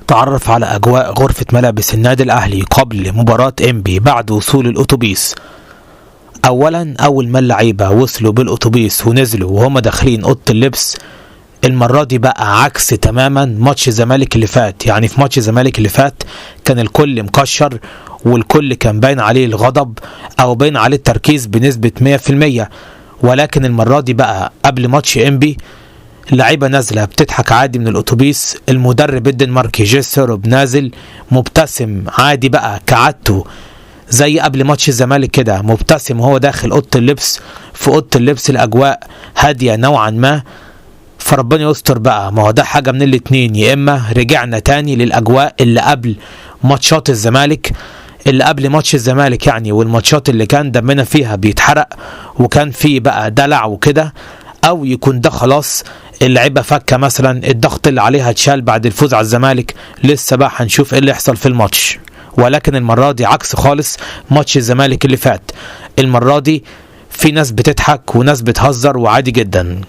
تعرف على أجواء غرفة ملابس النادي الأهلي قبل مباراة إنبي بعد وصول الأتوبيس. أولا، أول ما اللعيبة وصلوا بالأتوبيس ونزلوا وهم داخلين أوضة اللبس، المرة دي بقى عكس تماما ماتش الزمالك اللي فات. يعني في ماتش الزمالك اللي فات كان الكل مكشر والكل كان باين عليه الغضب أو باين عليه التركيز بنسبة 100%، ولكن المرة دي بقى قبل ماتش إنبي اللعيبة نازلة بتضحك عادي من الأتوبيس، المدرب الدنماركي جيسروب نازل مبتسم عادي بقى كعادته زي قبل ماتش الزمالك كده، مبتسم وهو داخل أوضة اللبس. في أوضة اللبس الأجواء هادية نوعا ما، فربنا يستر بقى. ما هو ده حاجة من الاتنين، يا إما رجعنا تاني للأجواء اللي قبل ماتشات الزمالك، اللي قبل ماتش الزمالك يعني، والماتشات اللي كان دمنا فيها بيتحرق وكان فيه بقى دلع وكده، او يكون ده خلاص اللعيبه فكه مثلا، الضغط اللي عليها اتشال بعد الفوز على الزمالك. لسه بقى هنشوف ايه اللي يحصل في الماتش، ولكن المره دي عكس خالص ماتش الزمالك اللي فات. المره دي في ناس بتضحك وناس بتهزر وعادي جدا.